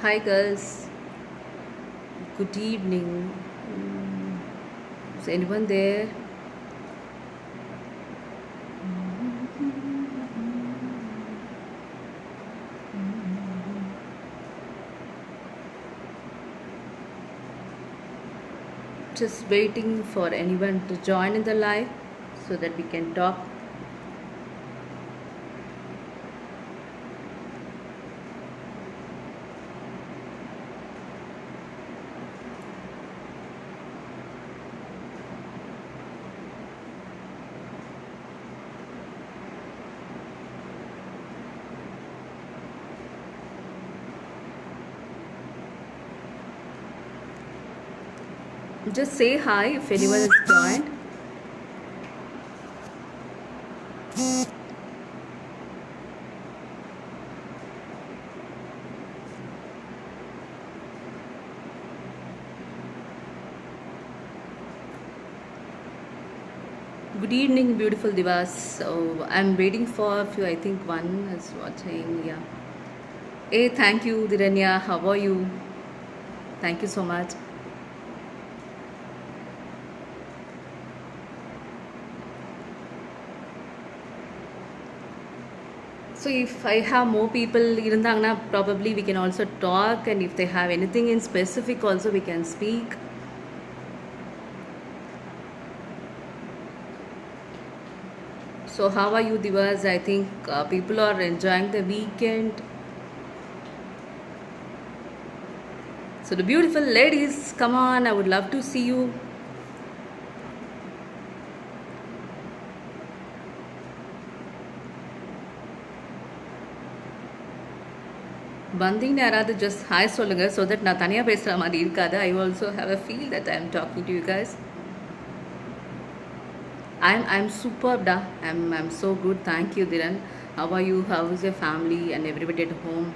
Hi girls, good evening. Is anyone there? Just waiting for anyone to join in the live so that we can talk. Just say hi if anyone has joined. Good evening, beautiful divas. So I'm waiting for a few. I think one is watching. Yeah. Hey, thank you, Diranya. How are you? Thank you so much. So if I have more people irundangna, probably we can also talk, and if they have anything in specific also we can speak. So how are you divas? I think people are enjoying the weekend. So the beautiful ladies, come on, I would love to see you. வந்தீங்கன்னு யாராவது just hi சொல்லுங்கள் so that நான் தனியாக பேசுகிற மாதிரி இருக்காது. I also have a feel that I am talking to you guys. I'm superb da. I'm so good. Thank you, Dhiran. How are you? How is your family and everybody at home?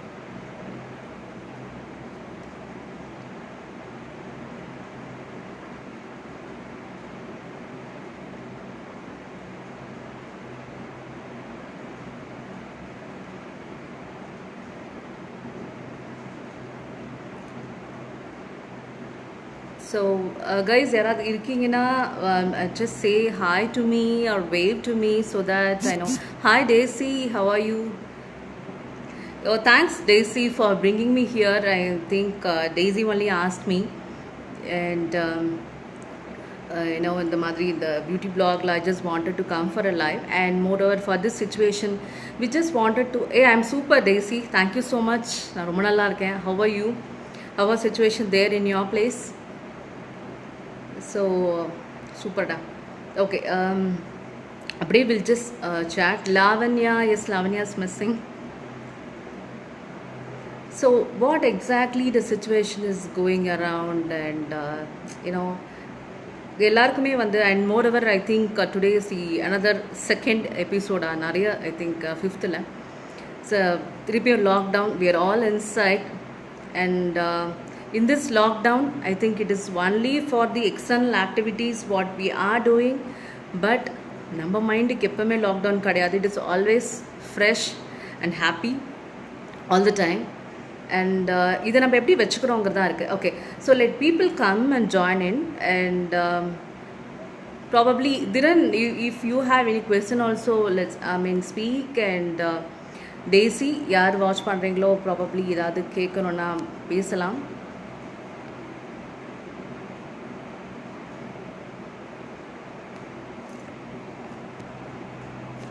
So, guys, யாராவது இருக்கீங்கன்னா just say hi to me or wave to me so that I know. Hi, Daisy. How are you? Oh, thanks, Daisy, for bringing me here. I think Daisy only asked me, and in the Madri, the beauty blog, I just wanted to come for a live, and moreover for this situation, we just wanted to. Hey, I'm super, Daisy. Thank you so much. நான் ரொம்ப நல்லா இருக்கேன். How are you? How was situation there in your place? So super da. Okay. Abdi will just chat. Lavanya, yes, Lavanya is missing. So what exactly the situation is going around, and எல்லாருக்குமே வந்து, and moreover I think today is the another second episode நிறைய I think fifthல. So திருப்பியும் lockdown, we are all inside, and in this lockdown I think it is only for the external activities what we are doing, but நம்ம மைண்டுக்கு எப்பவுமே lockdown கிடையாது. It is always fresh and happy all the time. And இதை நம்ம எப்படி வச்சுக்கிறோங்கிறதா இருக்குது. Okay, so let people come and join in, and probably Thiran if you have any question also let's speak. And daisy, யார் watch பண்ணுறீங்களோ probably ஏதாவது கேட்கணுன்னா பேசலாம்.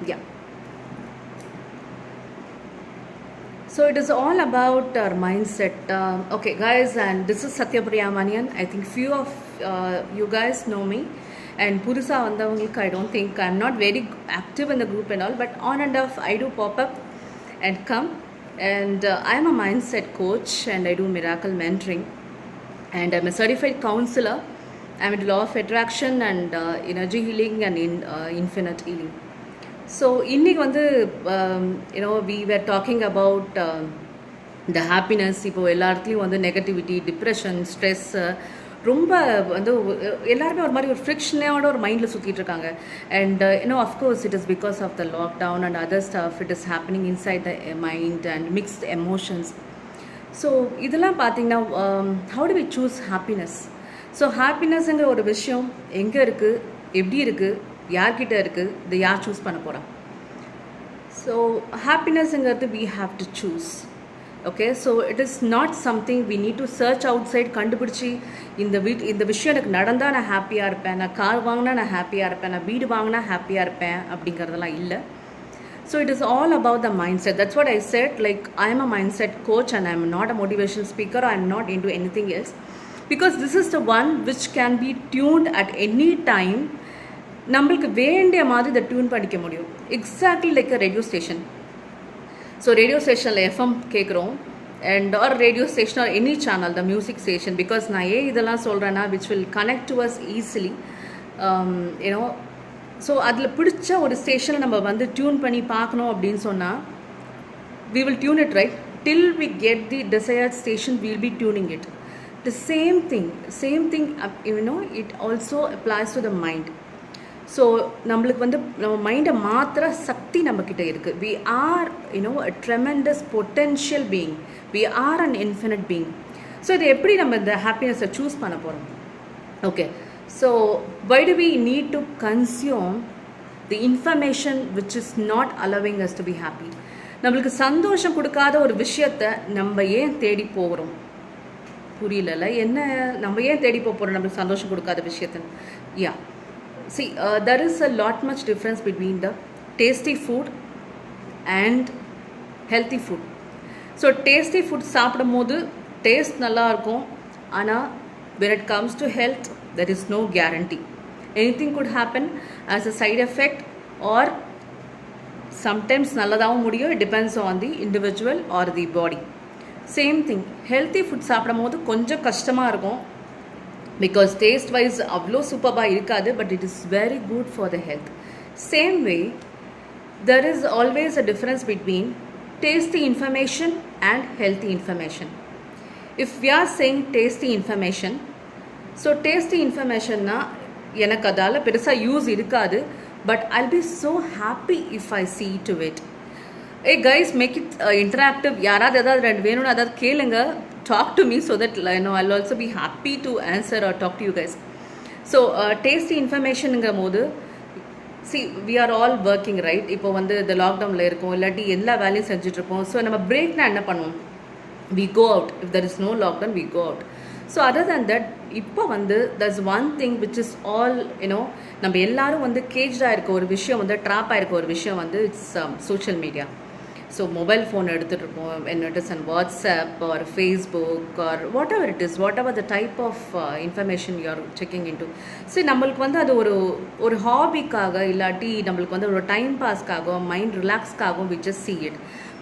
Yeah. So it is all about our mindset. Okay, guys, and this is Satyapriya Manian. I think few of you guys know me. And Purusa vandavangalukku, I don't think, I'm not very active in the group and all, but on and off I do pop up and come. And I'm a mindset coach, and I do miracle mentoring. And I'm a certified counselor. I'm into law of attraction and energy healing and infinite healing. So இன்றைக்கி வந்து we were talking about the happiness. இப்போது எல்லா இடத்துலையும் வந்து negativity, depression, stress ரொம்ப வந்து எல்லாருமே ஒரு மாதிரி ஒரு ஃப்ரிக்ஷனோட ஒரு மைண்டில் சுற்றிட்டு இருக்காங்க. And of course it is because of the lockdown and other stuff. It is happening inside the mind and mixed emotions. So இதெல்லாம் பார்த்தீங்கன்னா how do we choose happiness. So ஹாப்பினஸ்ங்கிற ஒரு விஷயம் எங்கே இருக்குது, எப்படி இருக்குது, யார்கிட்ட இருக்குது, இதை யார் சூஸ் பண்ண போகிறா? ஸோ ஹாப்பினஸ்ங்கிறது we have to choose. Okay, so it is not something we need to search outside கண்டுபிடிச்சி இந்த விஷயம் எனக்கு நடந்தால் நான் ஹாப்பியாக இருப்பேன், நான் கார் வாங்கினா நான் ஹாப்பியாக இருப்பேன், நான் வீடு வாங்கினா ஹாப்பியாக இருப்பேன் அப்படிங்கிறதெல்லாம் இல்லை. So it is all about the mind set. That's what I set, like I am a mind set coach and I am not a motivational speaker, I am not in to anything else, because this is the one which can be tuned at any time. நம்மளுக்கு வேண்டிய மாதிரி இதை tune பண்ணிக்க முடியும். Exactly like அ radio station. So radio ஸ்டேஷனில் FM கேட்குறோம் and R radio station or any channel the music station, because நான் ஏன் இதெல்லாம் சொல்கிறேன்னா which will connect to us easily you know. So அதில் பிடிச்ச ஒரு ஸ்டேஷனை நம்ம வந்து டியூன் பண்ணி பார்க்கணும் அப்படின்னு சொன்னால் we will tune it right till we get the desired station. We will be tuning it. The same thing you know, it also applies to the mind. So நம்மளுக்கு வந்து நம்ம மைண்டை மாத்திர சக்தி நம்மக்கிட்ட இருக்குது. We are you know a tremendous potential being, we are an infinite being. So இது எப்படி நம்ம இந்த ஹாப்பினஸை சூஸ் பண்ண போகிறோம்? Okay, so why do we need to consume the information which is not allowing us to be happy? நம்மளுக்கு சந்தோஷம் கொடுக்காத ஒரு விஷயத்தை நம்ம ஏன் தேடி போகிறோம்? புரியல என்ன, நம்ம ஏன் தேடி போகிறோம் நம்மளுக்கு சந்தோஷம் கொடுக்காத விஷயத்தை? யா, see there is a lot much difference between the tasty food and healthy food. So tasty food சாப்பிடும் போது டேஸ்ட் நல்லா இருக்கும், ஆனால் when it comes to health there is no guarantee. Anything could happen as a side effect or sometimes நல்லதாகவும் முடியும். It depends on the individual or the body. Same thing, healthy food சாப்பிடும் போது கொஞ்சம் கஷ்டமாக இருக்கும், because taste wise avlo superba irukadu, but it is very good for the health. Same way, there is always a difference between tasty information and healthy information. If we are saying tasty information, so tasty information na எனக்கு அதால பெருசா use இருக்காது, but I'll be so happy if I see to it. Hey guys, make it interactive. யாராவது ஏதாவது ரெண்டு வேணும்னு அதாவது கேளுங்க, talk to me so that you know I'll also be happy to answer or talk to you guys. So tasty information ங்க போது, see we are all working right. இப்போ வந்து இந்த லாக்டவுன்ல இருக்கோம், இல்லாட்டி எல்லா வேலையும் செஞ்சுட்டு இருப்போம். ஸோ நம்ம பிரேக்னா என்ன பண்ணுவோம்? we go out. If there is no lockdown, we go out. So other than that, இப்போ வந்து there's one thing which is all you know, நம்ம எல்லாரும் வந்து கேஜ்டாக இருக்க ஒரு விஷயம் வந்து ட்ராப்பாக இருக்க ஒரு விஷயம் வந்து it's social media. So mobile phone எடுத்துகிட்டு இருப்போம், when it is on WhatsApp or Facebook or whatever it is, whatever the type of information you are checking into. So நம்மளுக்கு வந்து அது ஒரு ஹாபிக்காக இல்லாட்டி நம்மளுக்கு வந்து ஒரு டைம் பாஸ்க்காகவும் மைண்ட் ரிலாக்ஸ்க்காகவும் we just see it,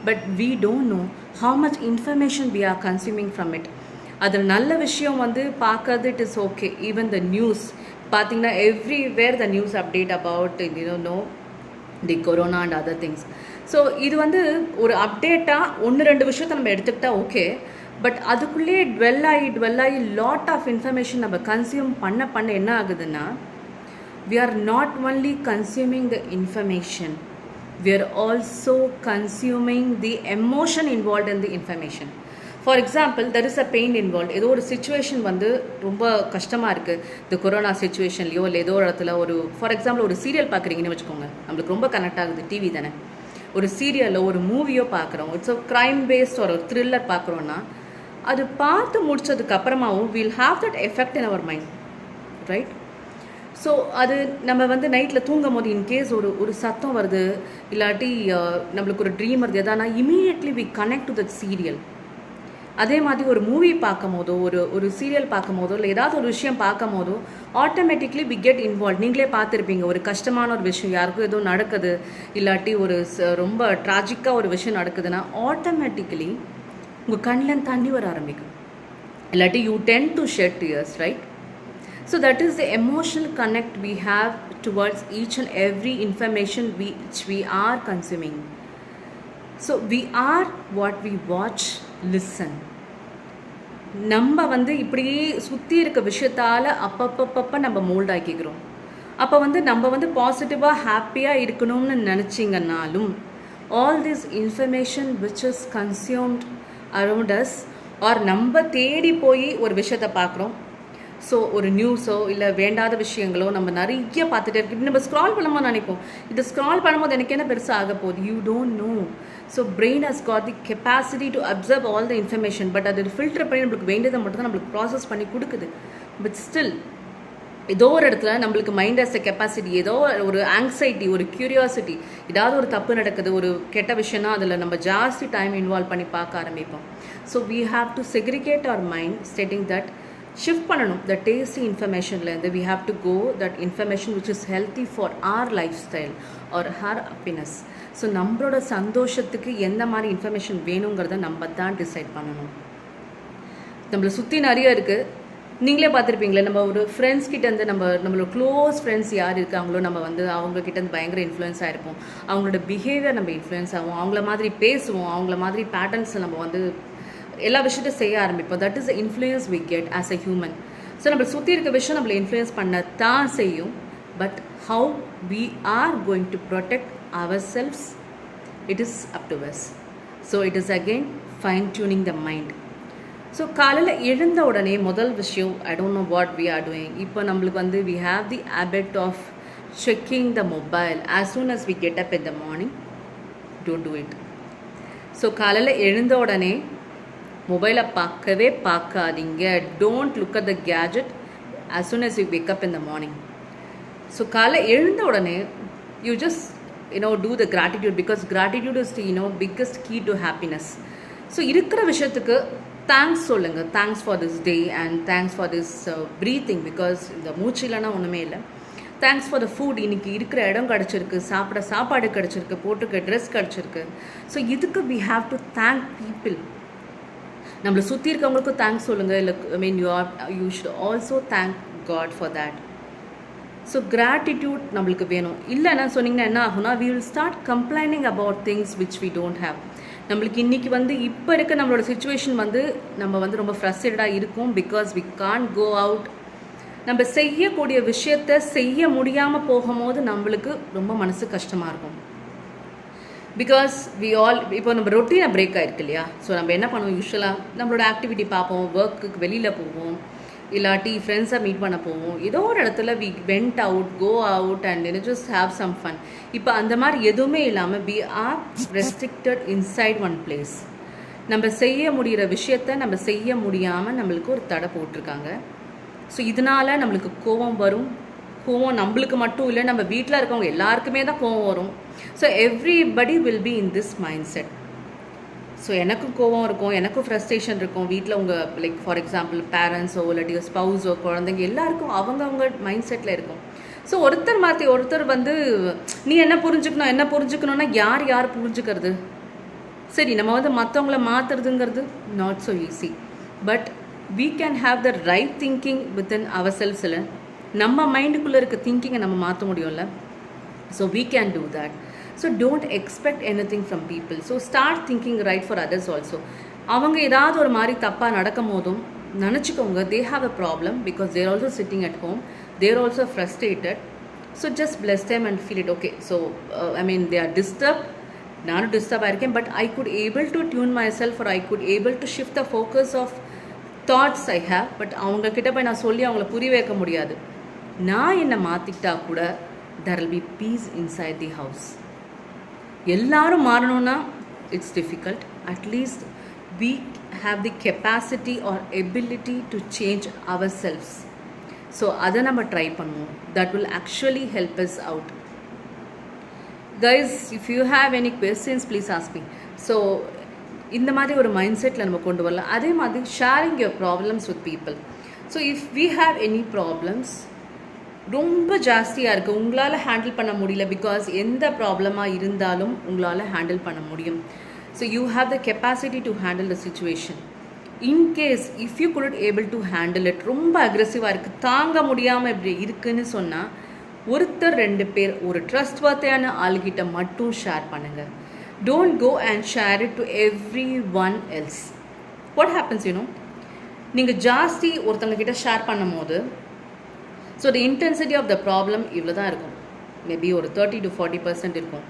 but we don't know how much information we are consuming from it. அதில் நல்ல விஷயம் வந்து பார்க்கறது it is okay. Even the news பார்த்தீங்கன்னா everywhere the news update about no the corona and other things. So இது வந்து ஒரு அப்டேட்டாக ஒன்று ரெண்டு விஷயத்தை நம்ம எடுத்துக்கிட்டா ஓகே, பட் அதுக்குள்ளேயே டுவெல் ஆகி லாட் ஆஃப் இன்ஃபர்மேஷன் நம்ம கன்சியூம் பண்ண என்ன ஆகுதுன்னா, we are not only consuming the information, we are also consuming the emotion involved in the information. For example, there is a pain involve. ஏதோ ஒரு situation வந்து ரொம்ப கஷ்டமாக இருக்குது, இந்த கொரோனா சுச்சுவேஷன்லையோ இல்லை ஏதோ ஒரு இடத்துல ஒரு ஃபார் எக்ஸாம்பிள் ஒரு சீரியல் பார்க்குறீங்கன்னு வச்சுக்கோங்க, நம்மளுக்கு ரொம்ப கனெக்ட் ஆகுது, டிவி தானே. ஒரு சீரியலோ ஒரு மூவியோ பார்க்குறோம், இட்ஸ் அ க்ரைம் பேஸ்ட் ஒரு த்ரில்லர் பார்க்குறோன்னா, அது பார்த்து முடிச்சதுக்கு அப்புறமாவும் will have that effect in our mind, right? So அது நம்ம வந்து நைட்டில் தூங்கும் போது இன்கேஸ் ஒரு சத்தம் வருது இல்லாட்டி நம்மளுக்கு ஒரு ட்ரீம் வருது எதானா, immediately we connect to that serial. அதே மாதிரி ஒரு மூவி பார்க்கும் போதோ ஒரு சீரியல் பார்க்கும் போதோ இல்லை ஏதாவது ஒரு விஷயம் பார்க்கும் போதோ ஆட்டோமேட்டிக்லி வி கெட் இன்வால்வ். நீங்களே பார்த்துருப்பீங்க, ஒரு கஷ்டமான ஒரு விஷயம் யாருக்கும் எதுவும் நடக்குது இல்லாட்டி ஒரு ரொம்ப ட்ராஜிக்காக ஒரு விஷயம் நடக்குதுன்னா ஆட்டோமேட்டிக்கலி உங்கள் கண்ணில் தண்ணி வர ஆரம்பிக்கும், இல்லாட்டி you tend to shed tears, right? So that is the emotional connect we have towards each and every information which we are consuming. So we are what we watch, listen. நம்ம வந்து இப்படியே சுற்றி இருக்க விஷயத்தால் அப்பப்பப்போ நம்ம மோல்ட் ஆக்கிக்கிறோம். அப்போ வந்து நம்ம வந்து பாசிட்டிவாக ஹாப்பியாக இருக்கணும்னு நினச்சிங்கன்னாலும் all this information which is consumed around us or நம்ம தேடி போய் ஒரு விஷயத்தை பார்க்குறோம். ஸோ ஒரு நியூஸோ இல்லை வேண்டாத விஷயங்களோ நம்ம நிறைய பார்த்துட்டே இருக்கு. நம்ம ஸ்க்ரால் பண்ணும்போது நினைப்போம், இது ஸ்க்ரால் பண்ணும்போது எனக்கு என்ன பெருசாக ஆக போகுது. You don't know. So brain has got the capacity to observe all the information. But அது ஃபில்டர் பண்ணி நம்மளுக்கு வேண்டியதை மட்டும் தான் நம்மளுக்கு ப்ராசஸ் பண்ணி கொடுக்குது. பட் ஸ்டில் ஏதோ ஒரு இடத்துல நம்மளுக்கு மைண்ட் ஹஸ் அ கெப்பாசிட்டி, ஏதோ ஒரு ஆங்ஸைட்டி, ஒரு க்யூரியாசிட்டி, ஏதாவது ஒரு தப்பு நடக்குது, ஒரு கெட்ட விஷயம்னா அதில் நம்ம ஜாஸ்தி டைம் இன்வால்வ் பண்ணி பார்க்க ஆரம்பிப்போம். So we have to segregate our mind, stating that shift பண்ணணும். த டேஸ்டி இன்ஃபர்மேஷன்லேருந்து we have to go that information which is healthy for our lifestyle or her happiness. So நம்மளோட சந்தோஷத்துக்கு எந்த மாதிரி information வேணுங்கிறத நம்ம தான் டிசைட் பண்ணணும். நம்மளை சுற்றி நிறைய இருக்குது. நீங்களே பார்த்துருப்பீங்களே, நம்ம ஒரு ஃப்ரெண்ட்ஸ் கிட்டேருந்து நம்மளோட க்ளோஸ் ஃப்ரெண்ட்ஸ் யார் இருக்காங்களோ நம்ம அவங்கக்கிட்டேருந்து பயங்கர இன்ஃப்ளூயன்ஸ் ஆகிருப்போம். அவங்களோட பிஹேவியர் நம்ம இன்ஃப்ளூயன்ஸ் ஆகும், அவங்கள மாதிரி பேசுவோம், அவங்கள மாதிரி பேட்டர்ன்ஸை நம்ம எல்லா விஷயத்தையும் செய்ய ஆரம்பிப்போம். That is the influence we get as a human. So நம்ம சுற்றி இருக்க விஷயம் நம்மளை இன்ஃப்ளூயன்ஸ் பண்ண தான் செய்யும். But how we are going to protect ourselves, it is up to us. So it is again fine tuning the mind. So காலையில் எழுந்த உடனே முதல் விஷயம், I don't know what we are doing. இப்போ நம்மளுக்கு we have the habit of checking the mobile as soon as we get up in the morning. Don't do it. So காலையில் எழுந்த உடனே மொபைலை பார்க்கவே பார்க்காதீங்க. Don't look at the gadget as soon as you wake up in the morning. So காலைல எழுந்த உடனே you just do the gratitude, because gratitude is the biggest key to happiness. So இருக்கிற விஷயத்துக்கு தேங்க்ஸ் சொல்லுங்கள். Thanks for this day and thanks for this breathing, because இந்த மூச்சு இல்லைன்னா ஒன்றுமே இல்லை. தேங்க்ஸ் ஃபார் த ஃபுட், இன்றைக்கி இருக்கிற இடம் கிடச்சிருக்கு, சாப்பாடு கிடச்சிருக்கு, போட்டுக்க ட்ரெஸ் கிடச்சிருக்கு. ஸோ இதுக்கு we have to thank people. நம்மளை சுற்றி இருக்கவங்களுக்கும் தேங்க்ஸ் சொல்லுங்கள். இல்லை you should also thank God for that. So gratitude நம்மளுக்கு வேணும். இல்லைன்னா சொன்னீங்கன்னா என்ன ஆகும்னா, we will start complaining about things which we don't have. நம்மளுக்கு இன்றைக்கி இப்போ இருக்க நம்மளோட சுச்சுவேஷன் நம்ம ரொம்ப ஃப்ரஸ்ட்ரேட்டடாக இருக்கும். Because we can't go out. நம்ம செய்யக்கூடிய விஷயத்தை செய்ய முடியாமல் போகும்போது நம்மளுக்கு ரொம்ப மனசு கஷ்டமாக இருக்கும். பிகாஸ் இப்போ நம்ம ரொட்டீனை பிரேக் ஆகிருக்கு இல்லையா. ஸோ நம்ம என்ன பண்ணுவோம், யூஸ்வலாக நம்மளோட ஆக்டிவிட்டி பார்ப்போம், ஒர்க்குக்கு வெளியில் போவோம், இல்லாட்டி ஃப்ரெண்ட்ஸை மீட் பண்ண போவோம். ஏதோ ஒரு இடத்துல we went out, go out and just have some fun. இப்போ அந்த மாதிரி எதுவுமே இல்லாமல் we are restricted inside one place. நம்ம செய்ய முடிகிற விஷயத்த நம்ம செய்ய முடியாமல் நம்மளுக்கு ஒரு தடை போட்டிருக்காங்க. ஸோ இதனால் நம்மளுக்கு கோபம் வரும். கோவம் நம்மளுக்கு மட்டும் இல்லை, நம்ம வீட்டில் இருக்கவங்க எல்லாருக்குமே தான் கோவம் வரும். So everybody will be in this mind set. So எனக்கும் கோவம் இருக்கும், எனக்கும் ஃப்ரஸ்ட்ரேஷன் இருக்கும். வீட்டில் உங்கள் லைக் ஃபார் எக்ஸாம்பிள் பேரண்ட்ஸோ இல்லாட்டி ஸ்பவுஸோ குழந்தைங்க எல்லாருக்கும் அவங்க மைண்ட் செட்டில் இருக்கும். ஸோ ஒருத்தர் மாற்றி ஒருத்தர் நீ என்ன புரிஞ்சுக்கணும்னா யார் புரிஞ்சுக்கிறது? சரி, நம்ம மற்றவங்கள மாற்றுறதுங்கிறது not so easy. But we can have the right thinking within ourselves. நம்ம மைண்டுக்குள்ளே இருக்க திங்கிங்கை நம்ம மாற்ற முடியும்ல. So we can do that. So don't expect anything from people. So start thinking right for others also. அவங்க ஏதாவது ஒரு மாதிரி தப்பாக நடக்கும் போதும் நினச்சிக்கோங்க, they have a problem because they're also sitting at home, they're also frustrated. So just bless them and feel it. Okay, so they are disturbed. நானும் disturb ஆகிருக்கேன், but I could able to tune myself or I could able to shift the focus of thoughts I have. But அவங்கக்கிட்ட போய் நான் சொல்லி அவங்கள புரிய வைக்க முடியாது. நான் என்னை மாற்றிக்கிட்டா கூட there will be peace inside the house. எல்லாரும் மாறணும்னா it's difficult. At least we have the capacity or ability to change ourselves. So அதை நம்ம ட்ரை பண்ணுவோம். That will actually help us out. Guys, if you have any questions, please ask me. So இந்த மாதிரி ஒரு mind settle நம்ம கொண்டு வரலாம். அதே மாதிரி sharing your problems with people. So if we have any problems ரொம்ப ஜாஸ்தியாக இருக்குது, உங்களால் ஹேண்டில் பண்ண முடியல, பிகாஸ் எந்த ப்ராப்ளமாக இருந்தாலும் உங்களால் ஹேண்டில் பண்ண முடியும். So you have the capacity to handle the situation. In case if you good able to handle it, ரொம்ப அக்ரெசிவாக இருக்குது, தாங்க முடியாமல் இப்படி இருக்குன்னு சொன்னால் ஒருத்தர் 2 பேர் ஒரு ட்ரஸ்ட் வர்த்தியான ஆளுகிட்ட மட்டும் ஷேர் பண்ணுங்கள். Don't go and share it to every one else. What happens நீங்கள் ஜாஸ்தி ஒருத்தங்க கிட்ட ஷேர் பண்ணும் போது, so the intensity of the problem இவ்வளோ தான் இருக்கும். மேபி ஒரு 30 to 40% இருக்கும்.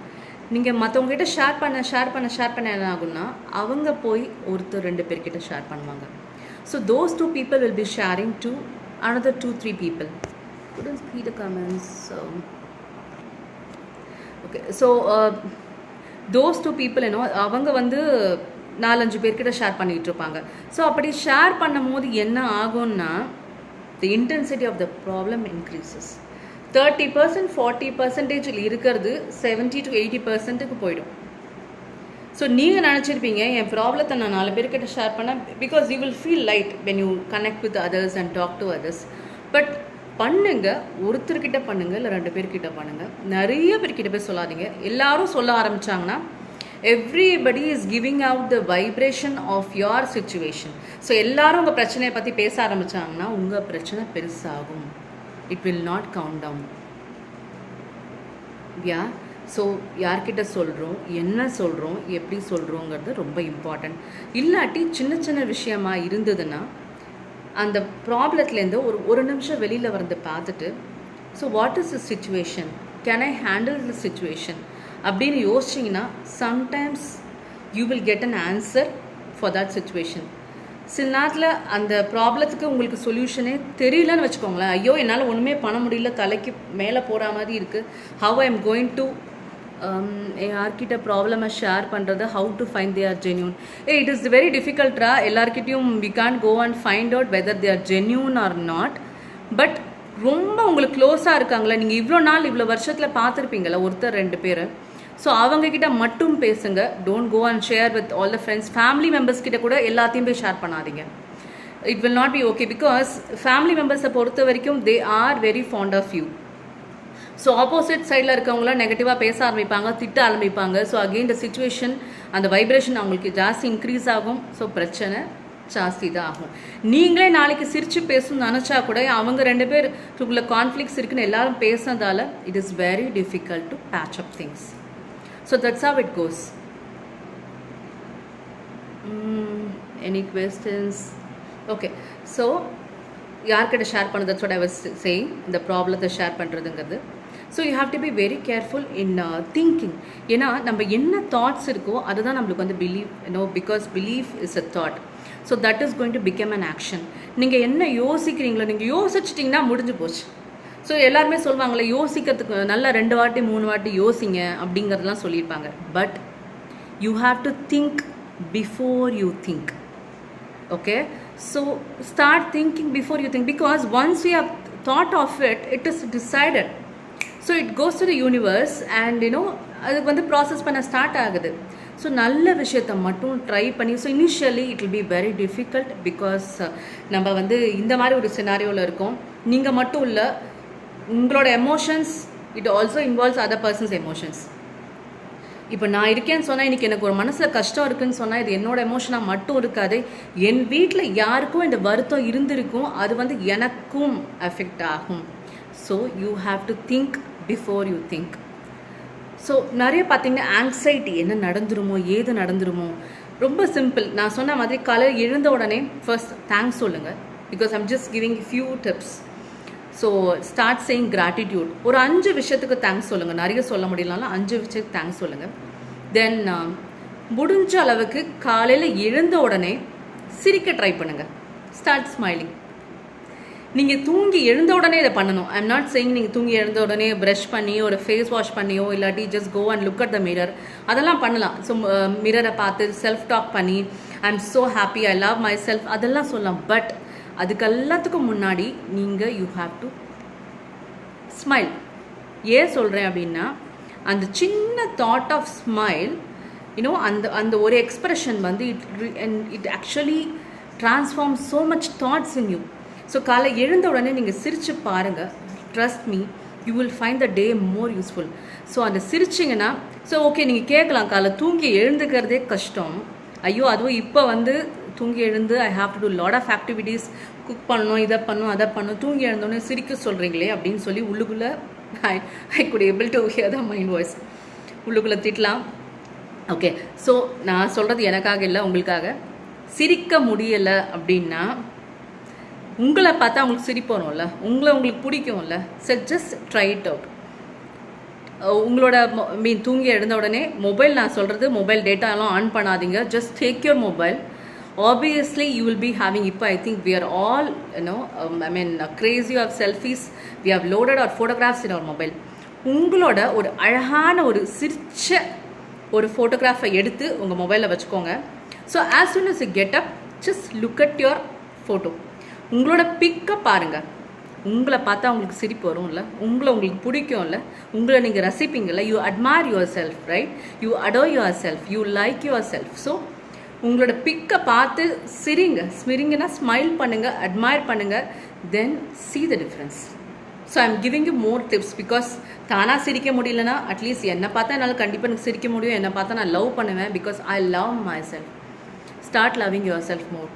நீங்கள் மற்றவங்ககிட்ட ஷேர் பண்ண என்ன ஆகும்னா அவங்க போய் ஒருத்தர் 2 பேர்கிட்ட ஷேர் பண்ணுவாங்க. So those 2 people will be sharing to another 2-3 people. Couldn't see the comments. Okay, so those 2 people அவங்க வந்து 4-5 பேர்கிட்ட ஷேர் பண்ணிகிட்டு இருப்பாங்க. ஸோ அப்படி ஷேர் பண்ணும் போது என்ன ஆகும்னா the intensity of the problem increases. 30% 40% இருக்கிறது 70 to 80% போயிடும். ஸோ நீங்கள் நினச்சிருப்பீங்க என் ப்ராப்ளத்தை நான் 4 பேர்கிட்ட ஷேர் பண்ணேன், because you will feel light when you connect with others and talk to others. But பண்ணுங்க, ஒருத்தர்கிட்ட பண்ணுங்கள் இல்லை 2 பேர்கிட்ட பண்ணுங்கள். நிறைய பேர்கிட்ட போய் சொல்லாதீங்க. எல்லாரும் சொல்ல ஆரம்பித்தாங்கன்னா everybody is giving out the vibration of your situation. So எல்லாரும் உங்கள் பிரச்சனையை பற்றி பேச ஆரம்பித்தாங்கன்னா உங்கள் பிரச்சனை பெருசாகும். It will not count down. Yeah. So யார்கிட்ட சொல்கிறோம், என்ன சொல்கிறோம், எப்படி சொல்கிறோங்கிறது ரொம்ப இம்பார்ட்டண்ட். இல்லாட்டி சின்ன சின்ன விஷயமா இருந்ததுன்னா அந்த ப்ராப்ளத்துலேருந்து ஒரு நிமிஷம் வெளியில் வந்து பார்த்துட்டு so what is the situation, can I handle the situation அப்படின்னு யோசிச்சிங்கன்னா sometimes you will get an answer for that situation. சில நேரத்தில் அந்த ப்ராப்ளத்துக்கு உங்களுக்கு சொல்யூஷனே தெரியலன்னு வச்சுக்கோங்களேன். ஐயோ என்னால் ஒன்றுமே பண்ண முடியல, தலைக்கு மேலே போகிற மாதிரி இருக்குது, how I am going to யார்கிட்ட ப்ராப்ளமை ஷேர் பண்ணுறது, how to find they are genuine. It is very டிஃபிகல்ட்ரா. எல்லாருக்கிட்டையும் we can't go and find out whether they are genuine or not. But ரொம்ப உங்களுக்கு க்ளோஸாக இருக்காங்களே, நீங்கள் இவ்வளோ நாள் இவ்வளோ வருஷத்தில் பார்த்துருப்பீங்களா ஒருத்தர் 2 பேர். ஸோ அவங்கக்கிட்ட மட்டும் பேசுங்க. Don't go and share with all the friends. Family members கிட்ட கூட எல்லாத்தையும் போய் ஷேர் பண்ணாதீங்க. It will not be okay, because family மெம்பர்ஸை பொறுத்த வரைக்கும் they are very fond of you. So opposite சைடில் இருக்கவங்களாம் நெகட்டிவாக பேச ஆரம்பிப்பாங்க, திட்ட ஆரம்பிப்பாங்க. ஸோ அகெயின் த சிச்சுவேஷன், அந்த வைப்ரேஷன் அவங்களுக்கு ஜாஸ்தி இன்க்ரீஸ் ஆகும். ஸோ பிரச்சனை ஜாஸ்தி தான் ஆகும். நீங்களே நாளைக்கு சிரித்து பேசணும்னு நினச்சா கூட அவங்க 2 பேருக்குள்ள கான்ஃப்ளிக்ஸ் இருக்குன்னு எல்லாரும் பேசுனதால it is very difficult to patch up things. So that's how it goes. Any questions? Okay, so யார்கிட்ட ஷேர் பண்ணது, that's what I was saying, இந்த ப்ராப்ளத்தை ஷேர் பண்ணுறதுங்கிறது. So you have to be very careful in thinking. ஏன்னா நம்ம என்ன thoughts இருக்கோ அதுதான் நம்மளுக்கு வந்து believe, because belief is a thought. So that is going to become an action. நீங்கள் என்ன யோசிக்கிறீங்களோ, நீங்கள் யோசிச்சிட்டிங்கன்னா முடிஞ்சு போச்சு. ஸோ எல்லாருமே சொல்லுவாங்களே யோசிக்கிறதுக்கு நல்லா 2 வாட்டி 3 வாட்டி யோசிங்க அப்படிங்கிறதுலாம் சொல்லியிருப்பாங்க. But you have to think before you think. Okay, so start thinking before you think, because once you have thought of it is decided. So it goes to the universe and அதுக்கு வந்து process பண்ண start ஆகுது. So நல்ல விஷயத்தை மட்டும் try பண்ணி, so initially it will be very difficult, because நம்ம வந்து இந்த மாதிரி ஒரு சினாரியோவில் இருக்கோம். நீங்கள் மட்டும் இல்லை, உங்களோட emotions it also involves other persons emotions. இப்போ நான் இருக்கேன்னு சொன்னால், இன்றைக்கி எனக்கு ஒரு மனசில் கஷ்டம் இருக்குதுன்னு சொன்னால் இது என்னோட எமோஷனாக மட்டும் இருக்காது, என் வீட்டில் யாருக்கும் இந்த வருத்தம் இருந்திருக்கும், அது வந்து எனக்கும் அஃபெக்ட் ஆகும். So you have to think before you think. So நிறைய பார்த்தீங்கன்னா ஆங்ஸைட்டி, என்ன நடந்துருமோ ஏது நடந்துருமோ. ரொம்ப சிம்பிள், நான் சொன்ன மாதிரி காலையில் எழுந்த உடனே ஃபர்ஸ்ட் தேங்க்ஸ் சொல்லுங்கள், because I'm just giving few tips. So start saying gratitude. ஒரு 5 விஷயத்துக்கு தேங்க்ஸ் சொல்லுங்கள், நிறைய சொல்ல முடியலனாலும் 5 விஷயத்துக்கு தேங்க்ஸ் சொல்லுங்கள். தென் முடிஞ்ச அளவுக்கு காலையில் எழுந்த உடனே சிரிக்க ட்ரை பண்ணுங்கள். Start smiling. நீங்கள் தூங்கி எழுந்த உடனே இதை பண்ணணும். ஐ எம் நாட் சேயிங் நீங்கள் தூங்கி எழுந்த உடனே ப்ரஷ் பண்ணி ஒரு ஃபேஸ் வாஷ் பண்ணியோ இல்லாட்டி just go and look at the mirror, அதெல்லாம் பண்ணலாம். ஸோ மிரரை பார்த்து செல்ஃப் டாக் பண்ணி I am so happy, I love myself, அதெல்லாம் சொல்லலாம். பட் அதுக்கு எல்லாத்துக்கும் முன்னாடி நீங்கள் யூ ஹாவ் டு ஸ்மைல். ஏன் சொல்கிறேன் அப்படின்னா, அந்த சின்ன தாட் ஆஃப் ஸ்மைல், அந்த ஒரு எக்ஸ்பிரஷன் வந்து it actually transform so much thoughts in you. So காலை எழுந்த உடனே நீங்கள் சிரித்து பாருங்கள். Trust me, you will find the day more useful. So அந்த சிரிச்சிங்கன்னா, ஸோ ஓகே நீங்கள் கேட்கலாம், காலை தூங்கி எழுந்துக்கிறதே கஷ்டம், ஐயோ அதுவும் இப்போ வந்து தூங்கி எழுந்து I have to do lot of activities, cook பண்ணணும், இதை பண்ணணும், அதை பண்ணணும், தூங்கி எழுந்தோடனே சிரிக்க சொல்கிறீங்களே அப்படின்னு சொல்லி உள்ளுக்குள்ளே ஐ could able to hear the mind voice, உள்ளுக்குள்ளே திட்டலாம். ஓகே, ஸோ நான் சொல்கிறது எனக்காக இல்லை, உங்களுக்காக. சிரிக்க முடியலை அப்படின்னா உங்களை பார்த்தா உங்களுக்கு சிரிப்பு வரும்ல, உங்களுக்கு பிடிக்கும்ல. So just try it out. உங்களோட தூங்கி எழுந்த உடனே மொபைல், நான் சொல்கிறது மொபைல் டேட்டாலாம் ஆன் பண்ணாதீங்க. Just take your mobile. Obviously you will be having, I think we are all crazy of selfies. We have loaded our photographs in our mobile. உங்களோட ஒரு அழகான ஒரு சிரிச்ச ஒரு ஃபோட்டோகிராஃபை எடுத்து உங்கள் மொபைலில் வச்சுக்கோங்க. So as soon as you get up, just look at your photo. உங்களோட பிக்கை பாருங்கள். உங்களை பார்த்தா உங்களுக்கு சிரிப்பு வரும் இல்லை, உங்களுக்கு பிடிக்கும் இல்லை, உங்களை நீங்கள் ரசிப்பீங்கள்ல. You admire yourself, right? You adore yourself, you like yourself. So உங்களோட பிக்கை பார்த்து ஸ்மிரிங்கன்னா ஸ்மைல் பண்ணுங்கள், அட்மயர் பண்ணுங்கள். Then see the difference. So I am giving you more tips. Because தானாக சிரிக்க முடியலன்னா அட்லீஸ்ட் என்னை பார்த்தா என்னால் கண்டிப்பாக எனக்கு சிரிக்க முடியும். என்னை பார்த்தா நான் லவ் பண்ணுவேன். Because I love myself. Start loving yourself more.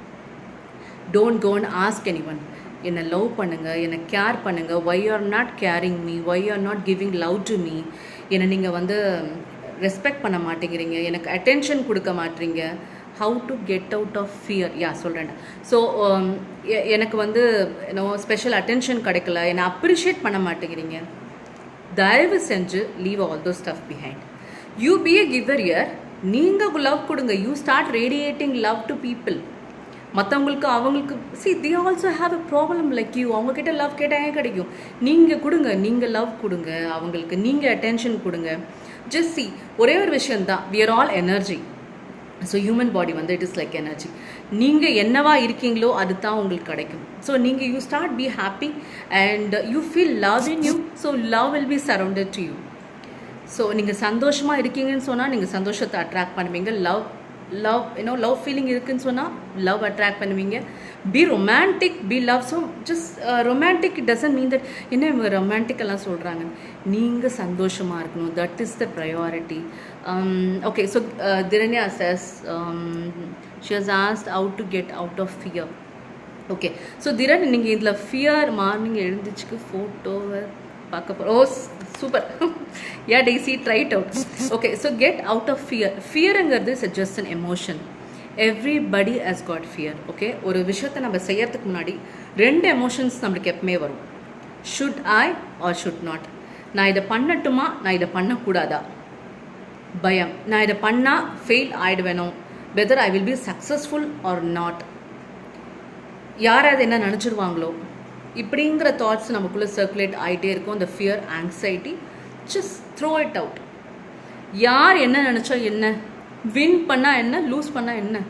Don't go and ask anyone. என்னை லவ் பண்ணுங்கள், என்னை கேர் பண்ணுங்கள். Why are not caring me, why are not giving love to me. என்னை நீங்கள் ரெஸ்பெக்ட் பண்ண மாட்டேங்கிறீங்க, எனக்கு அட்டென்ஷன் கொடுக்க மாட்டேறீங்க. How to get out of fear. சொல்கிறேன். ஸோ எனக்கு ஸ்பெஷல் அட்டென்ஷன் கிடைக்கல, என்னை அப்ரிஷியேட் பண்ண மாட்டேங்கிறீங்க. தயவு செஞ்சு leave all those stuff behind. You B a giver year. நீங்கள் லவ் கொடுங்க. You start radiating love to people. மற்றவங்களுக்கு அவங்களுக்கு they also have a problem like you. அவங்கக்கிட்ட லவ் கேட்டால் ஏன் கிடைக்கும்? நீங்கள் கொடுங்க, நீங்கள் லவ் கொடுங்க அவங்களுக்கு, நீங்கள் அட்டென்ஷன் கொடுங்க. ஜஸ்ட் ஒரே ஒரு விஷயந்தான், we are all energy. So human body it is like energy. நீங்கள் என்னவா இருக்கீங்களோ அது தான் உங்களுக்கு கிடைக்கும். ஸோ நீங்கள் you start B happy and you feel love in you. So love will be surrounded to you. So நீங்கள் சந்தோஷமாக இருக்கீங்கன்னு சொன்னால் நீங்கள் சந்தோஷத்தை அட்ராக்ட் பண்ணுவீங்க. லவ் ஃபீலிங் இருக்குன்னு சொன்னால் லவ் அட்ராக்ட் பண்ணுவீங்க. B romantic, B love. So just romantic it doesn't mean that என்ன இவங்க ரொமான்டிக்கெல்லாம் சொல்கிறாங்க. நீங்கள் சந்தோஷமாக இருக்கணும். That is the priority. Okay, so Diranya says she has asked how to get out of fear. Okay, so Diran, நீங்கள் இதில் fear morning எழுந்துச்சுக்கு ஃபோட்டோவை பார்க்க போகிறோம். ஓ super. Daisy, try it out. Okay, so get out of fear. ஃபியருங்கிறது is just an emotion. Everybody has got fear. Okay, ஒரு விஷயத்தை நம்ம செய்யறதுக்கு முன்னாடி 2 எமோஷன்ஸ் நம்மளுக்கு எப்பவுமே வரும். should I or should not. நான் இதை பண்ணட்டுமா, நான் இதை பண்ணக்கூடாதா. பயம், நான் இதை பண்ணால் ஃபெயில் ஆகிடுவேனோ, whether I will be successful or not, யாராவது என்ன நினச்சிடுவாங்களோ, இப்படிங்கிற தாட்ஸ் நமக்குள்ளே சர்க்குலேட் ஆகிட்டே இருக்கும். இந்த fear, anxiety, just throw it out. யார் என்ன நினச்சா என்ன, வின் பண்ணால் என்ன, லூஸ் பண்ணால் என்ன,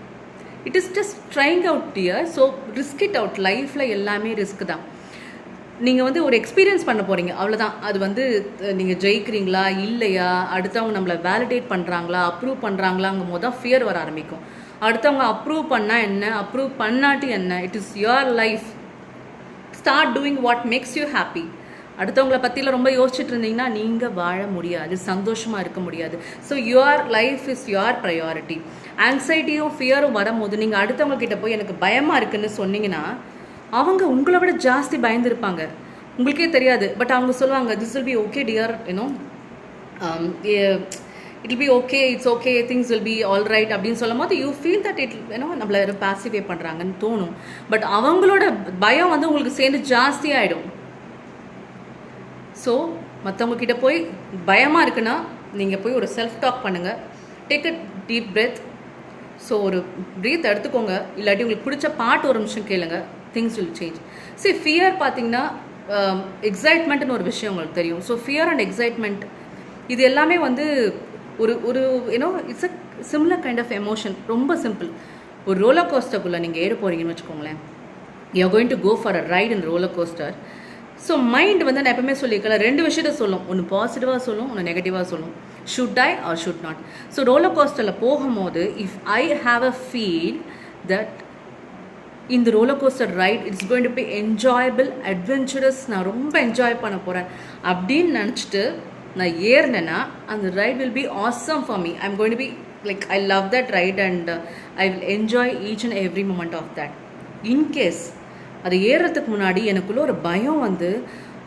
it is just trying out dear. So risk it out. லைஃப்பில் எல்லாமே ரிஸ்க் தான். நீங்கள் ஒரு எக்ஸ்பீரியன்ஸ் பண்ண போகிறீங்க, அவ்வளோதான். அது நீங்கள் ஜெயிக்கிறீங்களா இல்லையா, அடுத்தவங்க நம்மளை வேலிடேட் பண்ணுறாங்களா, அப்ரூவ் பண்ணுறாங்களாங்கும் போது தான் ஃபியர் வர ஆரம்பிக்கும். அடுத்தவங்க அப்ரூவ் பண்ணால் என்ன, அப்ரூவ் பண்ணாட்டி என்ன, it is your life. Start doing what makes you happy. அடுத்தவங்களை பற்றியில் ரொம்ப யோசிச்சுட்டு இருந்தீங்கன்னா நீங்கள் வாழ முடியாது, சந்தோஷமாக இருக்க முடியாது. So your life is your priority. ஆங்ஸைட்டியும் ஃபியரும் வரும்போது நீங்கள் அடுத்தவங்க கிட்ட போய் எனக்கு பயமாக இருக்குன்னு சொன்னீங்கன்னா அவங்க உங்களை விட ஜாஸ்தி பயந்துருப்பாங்க, உங்களுக்கே தெரியாது. பட் அவங்க சொல்லுவாங்க this will be okay dear, it will be okay, it's okay, things will B all right அப்படின்னு சொல்லும் போது யூ ஃபீல் தட் இட் நம்மளை பாசிவே பண்ணுறாங்கன்னு தோணும். பட் அவங்களோட பயம் உங்களுக்கு சேர்ந்து ஜாஸ்தி ஆகிடும். ஸோ மற்றவங்க கிட்ட போய் பயமாக இருக்குன்னா நீங்கள் போய் ஒரு செல்ஃப் டாக் பண்ணுங்கள். Take a deep breadth. So ஒரு ப்ரீத் எடுத்துக்கோங்க. இல்லாட்டி உங்களுக்கு பிடிச்ச பாட்டு ஒரு நிமிஷம் கேளுங்க. Things will change. சரி, ஃபியர் பார்த்தீங்கன்னா எக்ஸைட்மெண்ட்னு ஒரு விஷயம் உங்களுக்கு தெரியும். ஸோ ஃபியர் அண்ட் எக்ஸைட்மெண்ட் இது எல்லாமே ஒரு it's a similar kind of emotion. ரொம்ப சிம்பிள். ஒரு ரோலர் கோஸ்டருக்குள்ளே நீங்கள் ஏற போகிறீங்கன்னு வச்சுக்கோங்களேன். You are going to go for a ride in roller coaster. So mind நான் எப்பவுமே சொல்லியிருக்கேன், 2 விஷயத்த சொல்லும். ஒன்று பாசிட்டிவாக சொல்லும், ஒன்று நெகட்டிவாக சொல்லும். Should I or should not. So roller கோஸ்டரில் போகும்போது if I have a feel that இந்த roller coaster ride it's going to be enjoyable, adventurous, நான் ரொம்ப என்ஜாய் பண்ண போகிறேன் அப்படின்னு நினச்சிட்டு நான் ஏறினேன்னா அந்த ride will be awesome for me. I am going to be like I love that ride and I will enjoy each and every moment of that. In case அது ஏறுறதுக்கு முன்னாடி எனக்குள்ள ஒரு பயம்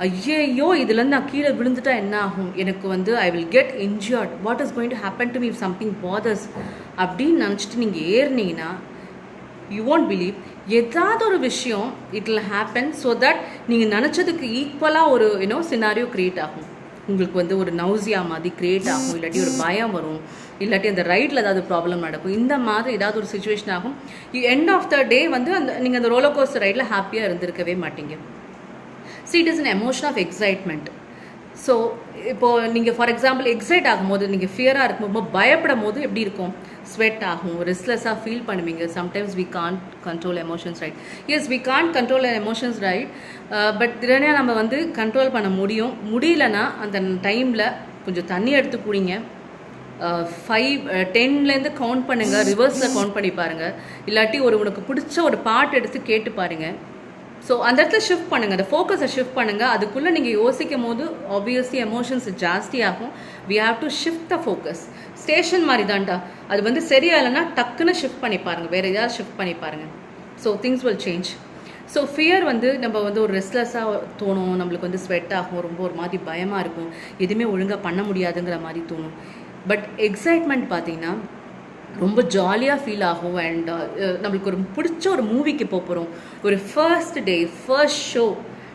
ஐயோ இதுலேருந்து நான் கீழே விழுந்துட்டா என்ன ஆகும், எனக்கு I will get injured, what is going to happen to me if something father's அப்படின்னு நினச்சிட்டு நீங்கள் ஏறினீங்கன்னா யூ won't பிலீவ் ஏதாவது ஒரு விஷயம் it will happen so that நீங்கள் நினச்சதுக்கு ஈக்குவலாக ஒரு சினாரியோ க்ரியேட் ஆகும். உங்களுக்கு வந்து ஒரு நௌசியா மாதிரி கிரியேட் ஆகும், இல்லாட்டி ஒரு பயம் வரும், இல்லாட்டி அந்த ரைடில் ஏதாவது ப்ராப்ளம் நடக்கும், இந்த மாதிரி ஏதாவது ஒரு சுச்சுவேஷன் ஆகும். எண்ட் ஆஃப் த டே வந்து நீங்கள் அந்த ரோலர் கோஸ்டர் ரைடில் ஹாப்பியாக இருந்திருக்கவே மாட்டீங்க. So it is an emotion of excitement. So இப்போது நீங்கள் ஃபார் எக்ஸாம்பிள் எக்ஸைட் ஆகும்போது, நீங்கள் ஃபியராக இருக்கும்போது, பயப்படும் போது எப்படி இருக்கும்? ஸ்வெட் ஆகும், ரெஸ்ட்லெஸ்ஸாக ஃபீல் பண்ணுவீங்க. Sometimes we can't control emotions, right? Yes, we can't control emotions, right? But திடீர்னு நம்ம வந்து கண்ட்ரோல் பண்ண முடியலன்னா அந்த டைமில் கொஞ்சம் தண்ணி எடுத்து குடிங்க. 10லேருந்து கவுண்ட் பண்ணுங்கள், ரிவர்ஸில் கவுண்ட் பண்ணி பாருங்கள். இல்லாட்டி உனக்கு பிடிச்ச ஒரு பாட்டு எடுத்து கேட்டு பாருங்கள். ஸோ அந்த இடத்துல ஷிஃப்ட் பண்ணுங்கள், அந்த ஃபோக்கஸை ஷிஃப்ட் பண்ணுங்கள். அதுக்குள்ளே நீங்கள் யோசிக்கும் போது ஆப்வியஸ்லி எமோஷன்ஸ் ஜாஸ்தி ஆகும். We have to shift the focus. Station மாதிரி தான்டா, அது வந்து சரியா இல்லைன்னா டக்குன்னு ஷிஃப்ட் பண்ணி பாருங்கள், வேறு ஏதாவது ஷிஃப்ட் பண்ணி பாருங்கள். So things will change. So fear வந்து நம்ம வந்து ஒரு ரெஸ்ட்லெஸ்ஸாக தோணும், நம்மளுக்கு வந்து ஸ்வெட் ஆகும், ரொம்ப ஒரு மாதிரி பயமாக இருக்கும், எதுவுமே ஒழுங்காக பண்ண முடியாதுங்கிற மாதிரி தோணும். பட் எக்ஸைட்மெண்ட் பார்த்தீங்கன்னா ரொம்ப ஜாலியாக ஃபீல் ஆகும். அண்ட் நம்மளுக்கு ஒரு பிடிச்ச ஒரு மூவிக்கு போகிறோம், ஒரு ஃபர்ஸ்ட் டே ஃபர்ஸ்ட் ஷோ,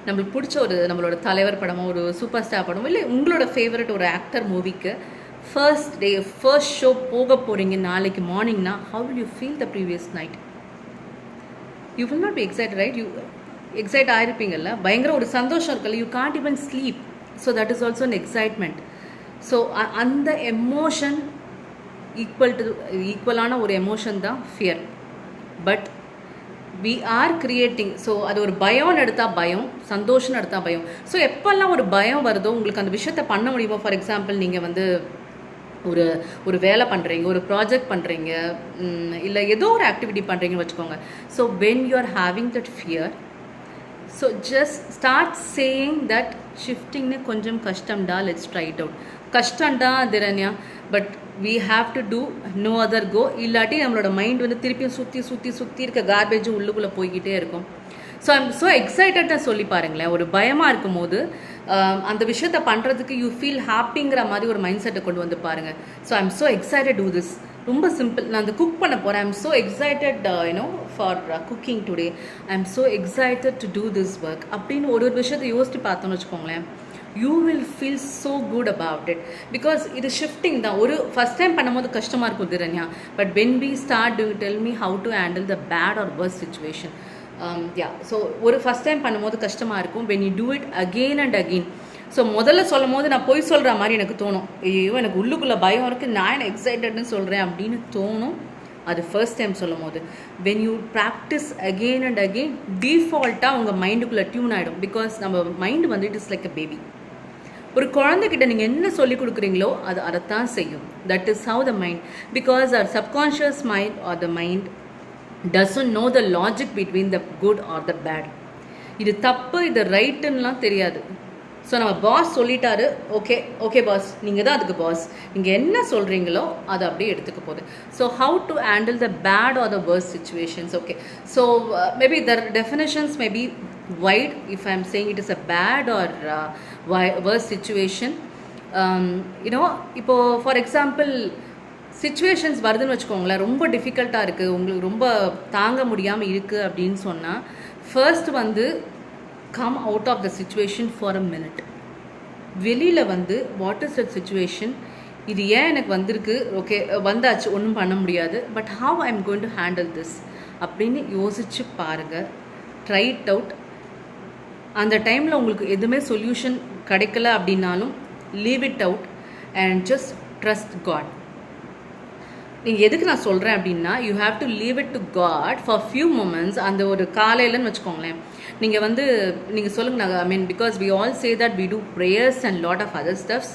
நம்மளுக்கு பிடிச்ச ஒரு நம்மளோட தலைவர் படமோ ஒரு சூப்பர் ஸ்டார் படமோ இல்லை உங்களோட ஃபேவரட் ஒரு ஆக்டர் மூவிக்கு ஃபர்ஸ்ட் டே ஃபர்ஸ்ட் ஷோ போக போகிறீங்க நாளைக்கு மார்னிங்னா, how will you feel the previous night? You will not be excite, right? You excite ஆகிருப்பீங்கல்ல, பயங்கர ஒரு சந்தோஷம் இருக்குல்ல, you can't even sleep. So that is also an excitement. So அந்த எமோஷன் ஈக்குவலான ஒரு எமோஷன் தான் fear. But we are creating. So அது ஒரு பயம்னு எடுத்தால் பயம், சந்தோஷம்னு எடுத்தால் பயம். ஸோ எப்போல்லாம் ஒரு பயம் வருதோ உங்களுக்கு அந்த விஷயத்த பண்ண முடியுமோ, ஃபார் எக்ஸாம்பிள் நீங்கள் வந்து ஒரு வேலை பண்ணுறீங்க, ஒரு ப்ராஜெக்ட் பண்ணுறீங்க, இல்லை ஏதோ ஒரு ஆக்டிவிட்டி பண்ணுறீங்கன்னு வச்சுக்கோங்க. So when you are having that fear, so just start saying that ஷிஃப்டிங்னு கொஞ்சம் கஷ்டம்டா, லெட்ஸ் ட்ரை இட் அவுட். கஷ்டம்டா Thiranya, but we have to do, no other go. இல்லாட்டி நம்மளோட மைண்ட் வந்து திருப்பியும் சுற்றி இருக்க கார்பேஜும் உள்ளுக்குள்ளே போய்கிட்டே இருக்கும். ஸோ ஐம் ஸோ எக்ஸைட்டடாக சொல்லி பாருங்களேன். ஒரு பயமாக இருக்கும் போது அந்த விஷயத்தை பண்ணுறதுக்கு யூ ஃபீல் ஹாப்பிங்கிற மாதிரி ஒரு மைண்ட் செட்டை கொண்டு வந்து பாருங்கள். So I'm so excited do this. ரொம்ப சிம்பிள். நான் அந்த குக் பண்ண போகிறேன். I'm so excited for cooking today. I'm so excited to do this work அப்படின்னு ஒரு விஷயத்தை யோசித்து பார்த்தோன்னு வச்சுக்கோங்களேன், you will feel so good about it, because it is shifting தான். ஒரு ஃபர்ஸ்ட் டைம் பண்ணும்போது கஷ்டமாக இருக்கும் திரண்யா, but when we start doing, tell me how to handle the bad or worst situation. So ஒரு ஃபர்ஸ்ட் டைம் பண்ணும்போது கஷ்டமாக இருக்கும். when you do it again and again. So முதல்ல சொல்லும் போது நான் போய் சொல்கிற மாதிரி எனக்கு தோணும், ஐயோ எனக்கு உள்ளுக்குள்ளே பயம் இருக்குது, நான் என்ன எக்ஸைட்டட்னு சொல்கிறேன் அப்படின்னு தோணும். அது ஃபர்ஸ்ட் டைம் சொல்லும் போது. When you practice again and again, டிஃபால்ட்டாக உங்கள் மைண்டுக்குள்ளே டியூன் ஆகிடும். பிகாஸ் நம்ம மைண்டு வந்து it is like a baby. ஒரு குழந்தைகிட்ட நீங்கள் என்ன சொல்லிக் கொடுக்குறீங்களோ அது அதைத்தான் செய்யும். That is how the mind, because our subconscious mind or the mind doesn't know the logic between the good or the bad. இது தப்பு இது ரைட்டுன்னெலாம் தெரியாது. ஸோ நம்ம பாஸ் சொல்லிட்டாரு, ஓகே பாஸ், நீங்கள் தான் அதுக்கு பாஸ், நீங்கள் என்ன சொல்கிறீங்களோ அதை அப்படியே எடுத்துக்க போகுது. So how to handle the bad or the worst situations. Okay, so maybe the definitions may be wide if I am saying it is a bad or worse situation. இப்போ ஃபார் எக்ஸாம்பிள் சிச்சுவேஷன்ஸ் வருதுன்னு வச்சுக்கோங்களேன், ரொம்ப டிஃபிகல்ட்டாக இருக்குது, உங்களுக்கு ரொம்ப தாங்க முடியாமல் இருக்குது அப்படின்னு சொன்னால், ஃபர்ஸ்ட் வந்து come out of the situation for a minute. வெளியில் வந்து வாட் இஸ் தட் சிச்சுவேஷன், இது ஏன் எனக்கு வந்திருக்கு, ஓகே வந்தாச்சு, ஒன்றும் பண்ண முடியாது, but how I am going to handle this அப்படின்னு யோசிச்சு பாருங்கள். Try it out. அந்த டைமில் உங்களுக்கு எதுவுமே சொல்யூஷன் கிடைக்கல அப்படின்னாலும் leave it out and just trust God. நீங்கள் எதுக்கு நான் சொல்கிறேன் அப்படின்னா, you have to leave it to God for few moments. அந்த ஒரு காலையிலன்னு வச்சுக்கோங்களேன், நீங்கள் சொல்லுங்க, I mean because we all say that we do prayers and lot of other stuffs.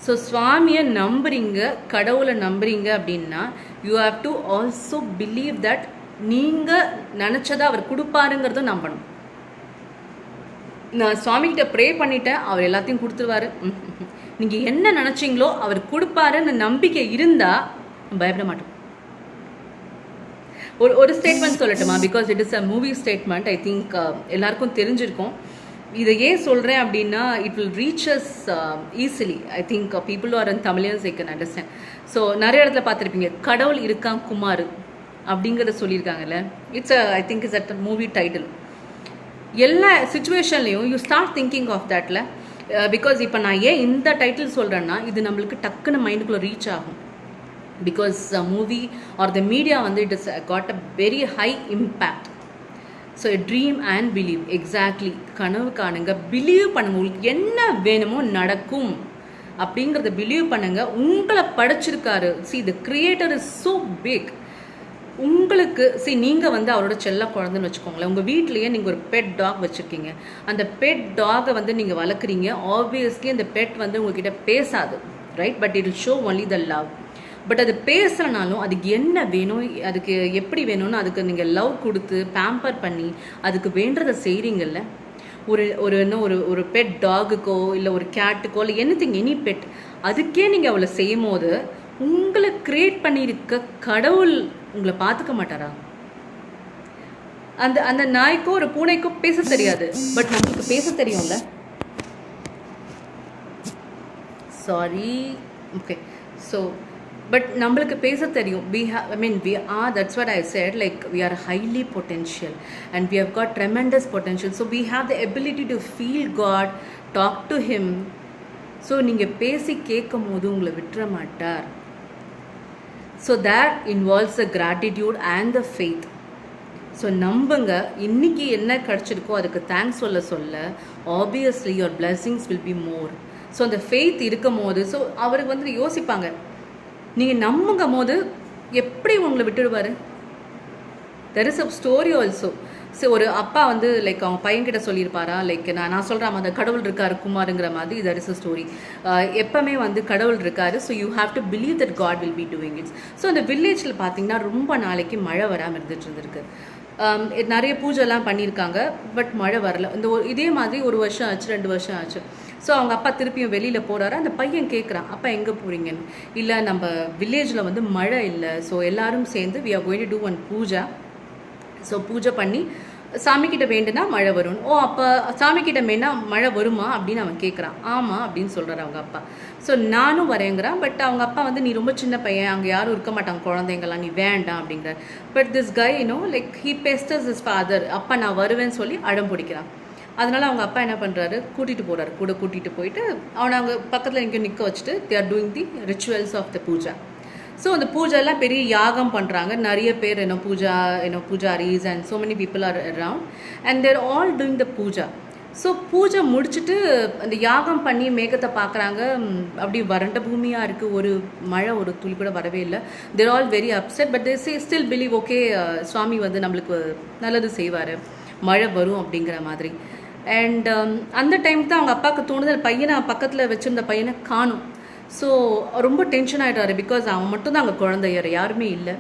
So சுவாமியை நம்புறீங்க, கடவுளை நம்புறீங்க அப்படின்னா you have to also believe that நீங்கள் நினச்சதை அவர் கொடுப்பாருங்கிறதும் நம்பணும். நான் சுவாமிகிட்ட ப்ரே பண்ணிட்டேன், அவர் எல்லாத்தையும் கொடுத்துருவாரு, நீங்கள் என்ன நினச்சிங்களோ அவர் கொடுப்பாருன்னு நம்பிக்கை இருந்தால் பயப்பட மாட்டோம். ஒரு ஸ்டேட்மெண்ட் சொல்லட்டுமா, because it is a movie statement. I think எல்லாருக்கும் தெரிஞ்சிருக்கும். இதை ஏன் சொல்கிறேன் அப்படின்னா, it will reach us easily. I think people are in Tamilians I can understand. So நிறைய இடத்துல பார்த்துருப்பீங்க, கடவுள் இருக்கான் குமார் அப்படிங்கிறத சொல்லியிருக்காங்கல்ல. I think it's at movie title. எல்லா சுச்சுவேஷன்லையும் யூ ஸ்டார்ட் திங்கிங் ஆஃப் தட்ல. பிகாஸ் இப்போ நான் ஏன் இந்த டைட்டில் சொல்கிறேன்னா இது நம்மளுக்கு டக்குன்னு மைண்டுக்குள்ளே ரீச் ஆகும். Because movie R the media வந்து it is got a very high impact. So dream and believe, exactly, கனவு காணுங்க, பிலீவ் பண்ணுங்க, உங்களுக்கு என்ன வேணுமோ நடக்கும் அப்படிங்கிறத பிலீவ் பண்ணுங்க. உங்களை படைச்சிருக்காரு. See the creator is so big. உங்களுக்கு நீங்கள் வந்து அவரோட செல்ல குழந்தைன்னு வச்சுக்கோங்களேன். உங்கள் வீட்லேயே நீங்கள் ஒரு பெட் டாக் வச்சுருக்கீங்க. அந்த பெட் டாகை வந்து நீங்கள் வளர்க்குறீங்க. ஆப்வியஸ்லி அந்த பெட் வந்து உங்ககிட்ட பேசாது, right? But it will show only the love. But அது பேசுகிறனாலும் அதுக்கு என்ன வேணும், அதுக்கு எப்படி வேணும்னு அதுக்கு நீங்கள் லவ் கொடுத்து பேம்பர் பண்ணி அதுக்கு வேண்டதை செய்கிறீங்கல்ல. ஒரு பெட் டாகுக்கோ இல்லை ஒரு கேட்டுக்கோ இல்லை எனி பெட், அதுக்கே நீங்கள் அவளை செய்யும் போது உங்களை கிரியேட் பண்ணியிருக்க கடவுள் உங்களை பார்த்துக்க மாட்டாரா? அந்த நாய்க்கோ ஒரு பூனைக்கோ பேச தெரியாது, பட் நம்மளுக்கு பேச தெரியும்ல. Sorry, okay. ஸோ பட் நம்மளுக்கு பேச தெரியும். That's what I said, like we are highly potential and we have got tremendous potential. So we have the ability to feel God, talk to him. So நீங்கள் பேசி கேட்கும் போது உங்களை விட்டுற மாட்டார். So that involves the gratitude and the faith. So நம்புங்க, இன்னைக்கு என்ன கிடச்சிருக்கோ அதுக்கு தேங்க்ஸ் சொல்ல obviously your blessings will be more. So அந்த ஃபெய்த் இருக்கும் போது ஸோ அவருக்கு வந்து யோசிப்பாங்க, நீங்கள் நம்புங்கும் போது எப்படி உங்களை விட்டுடுவார். There is a story also. So ஒரு அப்பா வந்து லைக் அவங்க பையன்கிட்ட சொல்லியிருப்பாரா, லைக் நான் சொல்கிறேன் அந்த கடவுள் இருக்கார் குமாருங்கிற மாதிரி. There is a story. எப்பவுமே வந்து கடவுள் இருக்காரு. So you have to believe that god will be doing its. So அந்த வில்லேஜில் பார்த்தீங்கன்னா ரொம்ப நாளைக்கு மழை வராமல் இருந்துருக்கு. நிறைய பூஜைலாம் பண்ணியிருக்காங்க, பட் மழை வரல. இதே மாதிரி 1 வருஷம் ஆச்சு, 2 வருஷம் ஆச்சு. ஸோ அவங்க அப்பா திருப்பியும் வெளியில் போகிறாரு. அந்த பையன் கேட்குறான், அப்பா எங்கே போகிறீங்கன்னு. இல்லை, நம்ம வில்லேஜில் வந்து மழை இல்லை, ஸோ எல்லோரும் சேர்ந்து we are going to do one puja. So பூஜை பண்ணி சாமிக்கிட்ட வேண்டுனா மழை வரும். ஓ, அப்போ சாமிக்கிட்ட வேணா மழை வருமா அப்படின்னு அவன் கேட்குறான். ஆமாம் அப்படின்னு சொல்கிறார் அவங்க அப்பா. ஸோ நானும் வரேங்கிறான். பட் அவங்க அப்பா வந்து நீ ரொம்ப சின்ன பையன், அங்கே யாரும் இருக்க மாட்டாங்க குழந்தைங்களாம், நீ வேண்டாம் அப்படிங்கிறார். But this guy like he pesters his father. அப்பா நான் வருவேன்னு சொல்லி அடம் பிடிக்கிறான். அதனால் அவங்க அப்பா என்ன பண்ணுறாரு, கூட்டிகிட்டு போயிட்டு அவனை அங்கே பக்கத்தில் எங்கேயும் நிற்க வச்சுட்டு they are doing the rituals of the puja. So அந்த பூஜைலாம் பெரிய யாகம் பண்ணுறாங்க. நிறைய பேர் pujaris and so many people are around and they're all doing the puja. So பூஜை முடிச்சுட்டு அந்த யாகம் பண்ணி மேகத்தை பார்க்குறாங்க. அப்படி வறண்ட பூமியாக இருக்குது, ஒரு மழை ஒரு துளி கூட வரவே இல்லை. They're all very upset. But they still believe, okay சுவாமி வந்து நம்மளுக்கு நல்லது செய்வார், மழை வரும் அப்படிங்கிற மாதிரி. அண்ட் அந்த டைம் தான் அவங்க அப்பாவுக்கு தோணுது பையனை பக்கத்தில் வச்சுருந்த பையனை காணும். ஸோ ரொம்ப டென்ஷன் ஆகிட்டாரு. பிகாஸ் அவன் மட்டும்தான் அங்கே குழந்தை, யாருமே இல்லை.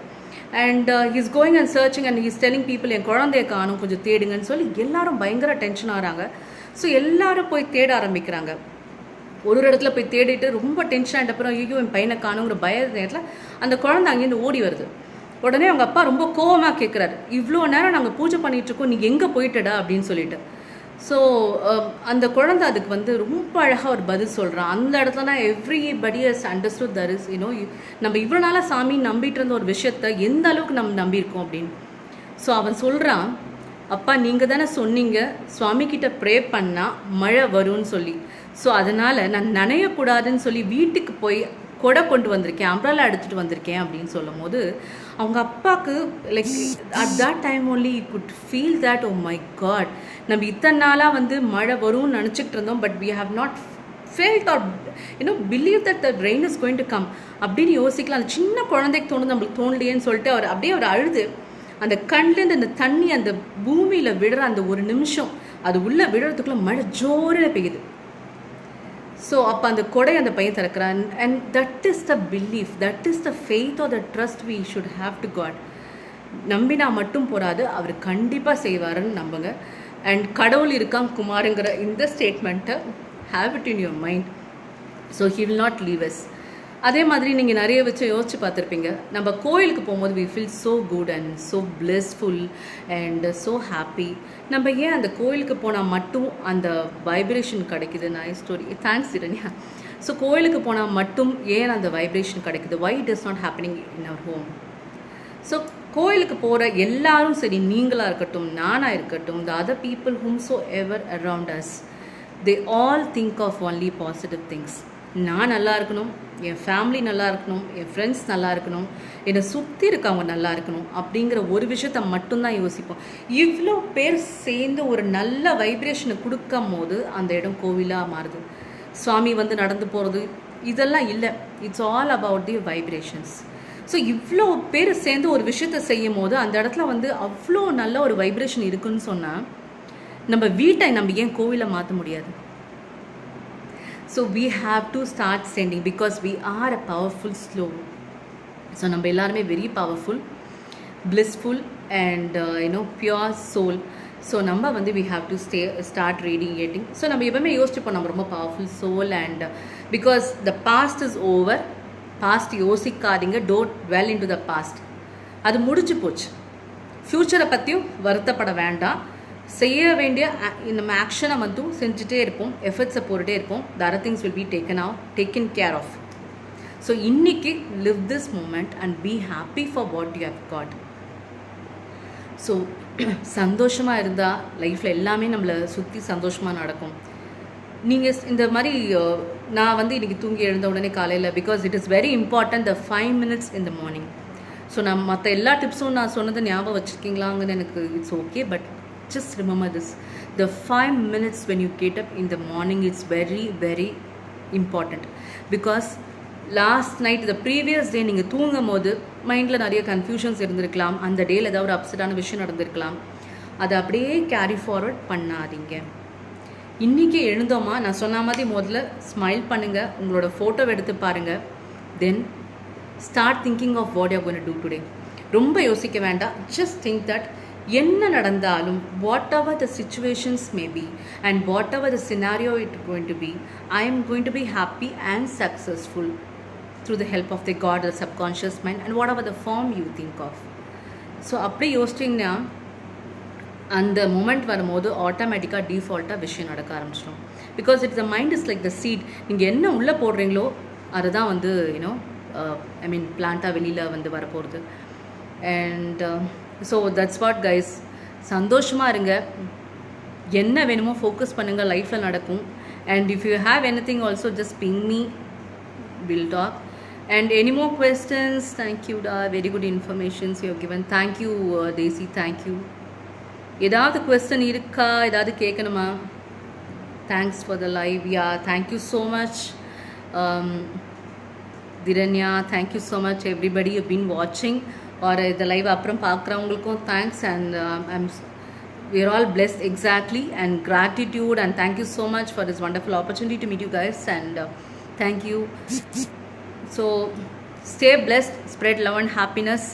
And he's going and searching and he's telling people என் குழந்தைய காணும், கொஞ்சம் தேடுங்கன்னு சொல்லி எல்லாரும் பயங்கர டென்ஷன் ஆகிறாங்க. ஸோ எல்லாரும் போய் தேட ஆரம்பிக்கிறாங்க. ஒரு இடத்துல போய் தேடிட்டு ரொம்ப டென்ஷன் ஆகிட்ட அப்புறம் ஐயோ என் பையனை காணுங்கிற பய நேரத்தில் அந்த குழந்தை அங்கேருந்து ஓடி வருது. உடனே அவங்க அப்பா ரொம்ப கோவமாக கேட்குறாரு, இவ்வளோ நேரம் நாங்கள் பூஜை பண்ணிகிட்ருக்கோம், நீ எங்கே போயிட்டடா அப்படின்னு சொல்லிட்டு. ஸோ அந்த குழந்தை அதுக்கு வந்து ரொம்ப அழகாக ஒரு பதில் சொல்கிறான். அந்த இடத்துல தான் everybody has understood that is நம்ம இவ்வளோ நாளாக சாமி நம்பிட்டு இருந்த ஒரு விஷயத்த எந்த அளவுக்கு நம்ம நம்பியிருக்கோம் அப்படின்னு. ஸோ அவன் சொல்கிறான், அப்பா நீங்கள் தானே சொன்னீங்க சுவாமிக்கிட்ட ப்ரே பண்ணால் மழை வரும்னு சொல்லி. ஸோ அதனால் நான் நனையக்கூடாதுன்னு சொல்லி வீட்டுக்கு போய் கொடை கொண்டு வந்திருக்கேன், அம்ப்ரல்லா எடுத்துகிட்டு வந்திருக்கேன் அப்படின்னு சொல்லும் போது அவங்க அப்பாவுக்கு like at that time only good feel that oh my god, நம்ம இத்தனை நாளாக வந்து மழை வரும்னு நினச்சிக்கிட்டு இருந்தோம், but we have not felt or believe that the rain is going to come அப்படின்னு யோசிக்கலாம். அந்த சின்ன குழந்தைக்கு தோணுது, நம்மளுக்கு தோணலையேன்னு சொல்லிட்டு அவர் அழுது அந்த கண்லேருந்து அந்த தண்ணி அந்த பூமியில் விடுற அந்த ஒரு நிமிஷம் அது உள்ளே விடுறதுக்குள்ளே மழை ஜோரில் பெய்யுது. ஸோ அப்போ அந்த கொடை அந்த பையன் திறக்கிறான். And that is the belief, that is the faith or the trust we should have to God. நம்பினா மட்டும் போராது, அவர் கண்டிப்பாக செய்வாருன்னு நம்புங்க. அண்ட் கடவுள் இருக்கான் குமாருங்கிற இந்த ஸ்டேட்மெண்ட்டை have it in your mind. So he will not leave as. அதே மாதிரி நீங்கள் நிறைய வச்சு யோசிச்சு பார்த்துருப்பீங்க, நம்ம கோயிலுக்கு போகும்போது we feel so good and so blessful and so happy. நம்ம ஏன் அந்த கோயிலுக்கு போனால் மட்டும் அந்த வைப்ரேஷன் கிடைக்குது? Nice story, thanks Hiranya. So கோயிலுக்கு போனால் மட்டும் ஏன் அந்த வைப்ரேஷன் கிடைக்குது? Why it is not happening in our home? So கோயிலுக்கு போகிற எல்லாரும் சரி, நீங்களாக இருக்கட்டும், நானாக இருக்கட்டும், the other people whom so ever around us, they all think of only positive things. நான் நல்லா இருக்கணும், என் ஃபேமிலி நல்லா இருக்கணும், என் ஃப்ரெண்ட்ஸ் நல்லா இருக்கணும், என்னை சுற்றி இருக்கவங்க நல்லா இருக்கணும் அப்படிங்கிற ஒரு விஷயத்த மட்டும்தான் யோசிப்போம். இவ்வளோ பேர் சேர்ந்து ஒரு நல்ல வைப்ரேஷனை கொடுக்கும் போது அந்த இடம் கோவிலாக மாறுது. சுவாமி வந்து நடந்து போகிறது இதெல்லாம் இல்லை. It's all about the vibrations. So இவ்வளோ பேர் சேர்ந்து ஒரு விஷயத்த செய்யும் போது அந்த இடத்துல வந்து அவ்வளோ நல்ல ஒரு வைப்ரேஷன் இருக்குன்னு சொன்னால் நம்ம வீட்டை நம்ம ஏன் கோவிலை மாற்ற முடியாது? So we have to start sending because we are a powerful soul. So நம்ம எல்லாருமே very powerful, blissful and pure soul. So நம்ம வந்து we have to start radiating. So நம்ம எப்பவுமே யோசிச்சுப்போம் நம்ம ரொம்ப powerful soul and because the past is over. Past யோசிக்காதீங்க, don't dwell into the past. அது முடிஞ்சு போச்சு. ஃப்யூச்சரை பற்றியும் வருத்தப்பட வேண்டாம். செய்ய வேண்டிய நம்ம ஆக்ஷனை வந்து செஞ்சுட்டே இருப்போம், எஃபர்ட்ஸை போட்டுட்டே இருப்போம். The other things will be taken care of. So இன்னைக்கு live this moment and be happy for what you have got. So சந்தோஷமாக இருந்தால் லைஃப்பில் எல்லாமே நம்மளை சுற்றி சந்தோஷமாக நடக்கும். நீங்கள் இந்த மாதிரி நான் வந்து இன்றைக்கி தூங்கி எழுந்த உடனே காலையில் because it is very important the 5 minutes in the morning. So நான் மற்ற எல்லா டிப்ஸும் நான் சொன்னதை ஞாபகம் வச்சுருக்கீங்களாங்கன்னு எனக்கு it's okay, but just remember this, the 5 minutes when you get up in the morning, it's very very important because last night the previous day நீங்கள் தூங்கும் போது மைண்டில் நிறைய கன்ஃபியூஷன்ஸ் இருந்திருக்கலாம், அந்த டேயில் ஏதாவது ஒரு அப்செட்டான விஷயம் நடந்திருக்கலாம். அதை அப்படியே கேரி ஃபார்வர்ட் பண்ணாதீங்க. இன்றைக்கி எழுந்தோமா, நான் சொன்ன மாதிரி முதல்ல ஸ்மைல் பண்ணுங்கள், உங்களோட ஃபோட்டோவை எடுத்து பாருங்கள், then start thinking of what you are going to do today. ரொம்ப யோசிக்க வேண்டாம், ஜஸ்ட் திங்க் தட் என்ன நடந்தாலும் whatever the situations may be and whatever the scenario it going to be, I am going to be happy and successful through the help of the god, the subconscious mind and whatever the form you think of. So அப்படி யோசிச்சிங்கன்னா அந்த moment வரும்போது ஆட்டோமேட்டிக்காக டிஃபால்ட்டாக விஷயம் நடக்க ஆரம்பிச்சிடும். Because it's the mind is like the seed. நீங்கள் என்ன உள்ளே போடுறீங்களோ அதை தான் வந்து ஐ மீன் பிளான்ட்டாக வெளியில் வந்து வரப்போகிறது. And so that's what guys. சந்தோஷமாக இருங்க, என்ன வேணுமோ ஃபோக்கஸ் பண்ணுங்கள், லைஃப்பில் நடக்கும். And if you have anything also just ping me, will talk. And any more questions? Thank you da, very good informations you have given. Thank you Daisy, thank you. ஏதாவது question இருக்கா, ஏதாவது கேட்கணுமா? Thanks for the live. Yeah, thank you so much Thiranya, thank you so much everybody you been வாட்சிங் or இந்த live அப்புறம் பார்க்குறவங்களுக்கும் thanks. And we are all blessed exactly and gratitude and thank you so much for this wonderful opportunity to meet you guys and thank you. So stay blessed, spread love and happiness,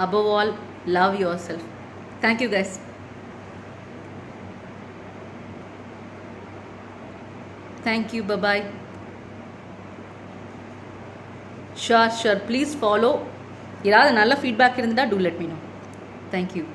above all love yourself. Thank you guys. Thank you, bye bye. Sure, please follow. ஏதாவது நல்ல feedback இருந்தால் do let me know. Thank you.